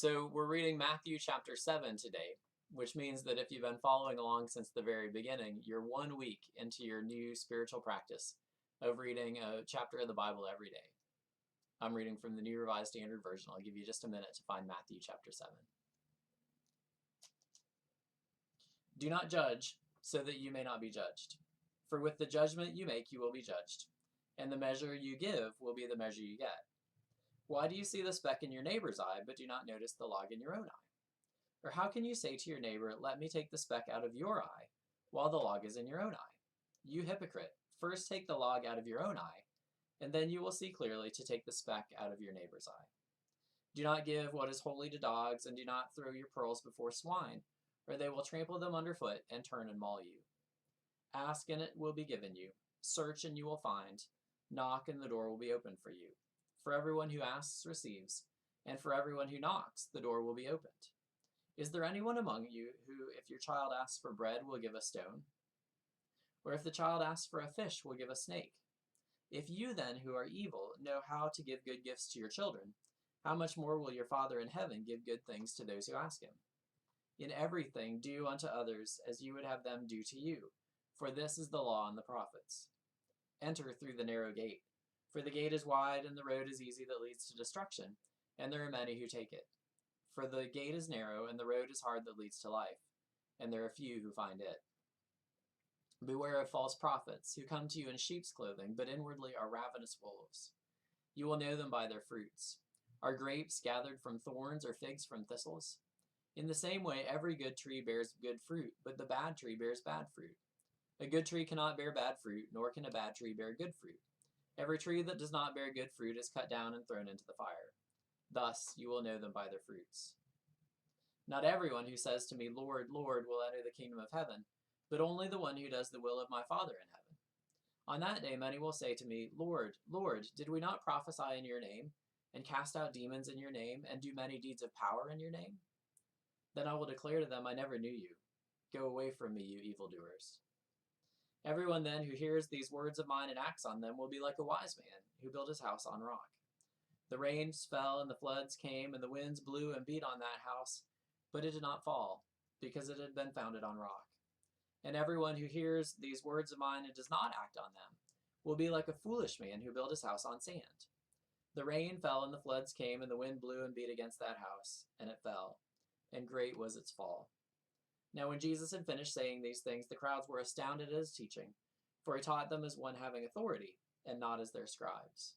So we're reading Matthew chapter 7 today, which means that if you've been following along since the very beginning, you're 1 week into your new spiritual practice of reading a chapter of the Bible every day. I'm reading from the New Revised Standard Version. I'll give you just a minute to find Matthew chapter 7. Do not judge, so that you may not be judged. For with the judgment you make, you will be judged, and the measure you give will be the measure you get. Why do you see the speck in your neighbor's eye, but do not notice the log in your own eye? Or how can you say to your neighbor, let me take the speck out of your eye, while the log is in your own eye? You hypocrite, first take the log out of your own eye, and then you will see clearly to take the speck out of your neighbor's eye. Do not give what is holy to dogs, and do not throw your pearls before swine, or they will trample them underfoot and turn and maul you. Ask, and it will be given you. Search, and you will find. Knock, and the door will be opened for you. For everyone who asks receives, and for everyone who knocks, the door will be opened. Is there anyone among you who, if your child asks for bread, will give a stone? Or if the child asks for a fish, will give a snake? If you then, who are evil, know how to give good gifts to your children, how much more will your Father in heaven give good things to those who ask him? In everything do unto others as you would have them do to you, for this is the law and the prophets. Enter through the narrow gate. For the gate is wide and the road is easy that leads to destruction, and there are many who take it. For the gate is narrow and the road is hard that leads to life, and there are few who find it. Beware of false prophets, who come to you in sheep's clothing, but inwardly are ravenous wolves. You will know them by their fruits. Are grapes gathered from thorns or figs from thistles? In the same way, every good tree bears good fruit, but the bad tree bears bad fruit. A good tree cannot bear bad fruit, nor can a bad tree bear good fruit. Every tree that does not bear good fruit is cut down and thrown into the fire. Thus you will know them by their fruits. Not everyone who says to me, Lord, Lord, will enter the kingdom of heaven, but only the one who does the will of my Father in heaven. On that day many will say to me, Lord, Lord, did we not prophesy in your name, and cast out demons in your name, and do many deeds of power in your name? Then I will declare to them, I never knew you. Go away from me, you evildoers. Everyone then who hears these words of mine and acts on them will be like a wise man who built his house on rock. The rains fell and the floods came and the winds blew and beat on that house, but it did not fall, because it had been founded on rock. And everyone who hears these words of mine and does not act on them will be like a foolish man who built his house on sand. The rain fell and the floods came and the wind blew and beat against that house, and it fell, and great was its fall. Now when Jesus had finished saying these things, the crowds were astounded at his teaching, for he taught them as one having authority, and not as their scribes.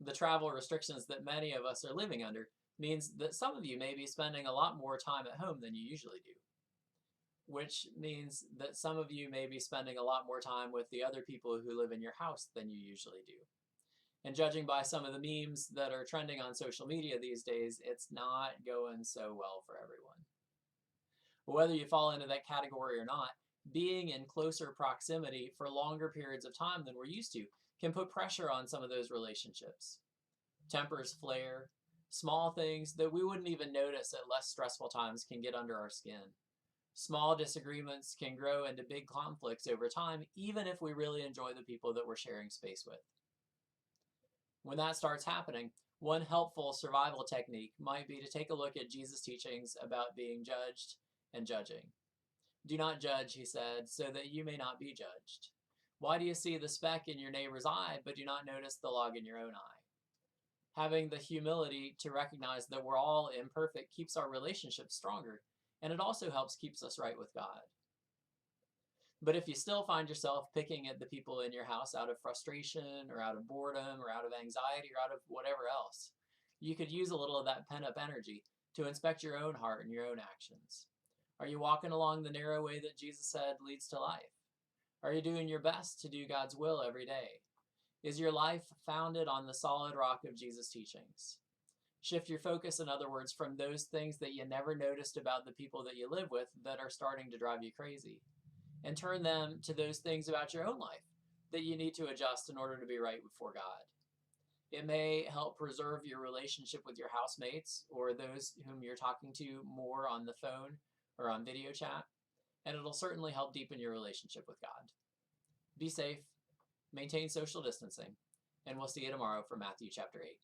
The travel restrictions that many of us are living under means that some of you may be spending a lot more time at home than you usually do, which means that some of you may be spending a lot more time with the other people who live in your house than you usually do. And judging by some of the memes that are trending on social media these days, it's not going so well for everyone. Whether you fall into that category or not, being in closer proximity for longer periods of time than we're used to can put pressure on some of those relationships. Tempers flare. Small things that we wouldn't even notice at less stressful times can get under our skin. Small disagreements can grow into big conflicts over time, even if we really enjoy the people that we're sharing space with. When that starts happening, one helpful survival technique might be to take a look at Jesus' teachings about being judged and judging. Do not judge, he said, so that you may not be judged. Why do you see the speck in your neighbor's eye, but do not notice the log in your own eye? Having the humility to recognize that we're all imperfect keeps our relationships stronger, and it also helps keeps us right with God. But if you still find yourself picking at the people in your house out of frustration or out of boredom or out of anxiety or out of whatever else, you could use a little of that pent-up energy to inspect your own heart and your own actions. Are you walking along the narrow way that Jesus said leads to life? Are you doing your best to do God's will every day? Is your life founded on the solid rock of Jesus' teachings? Shift your focus, in other words, from those things that you never noticed about the people that you live with that are starting to drive you crazy, and turn them to those things about your own life that you need to adjust in order to be right before God. It may help preserve your relationship with your housemates or those whom you're talking to more on the phone or on video chat, and it'll certainly help deepen your relationship with God. Be safe, maintain social distancing, and we'll see you tomorrow for Matthew chapter 8.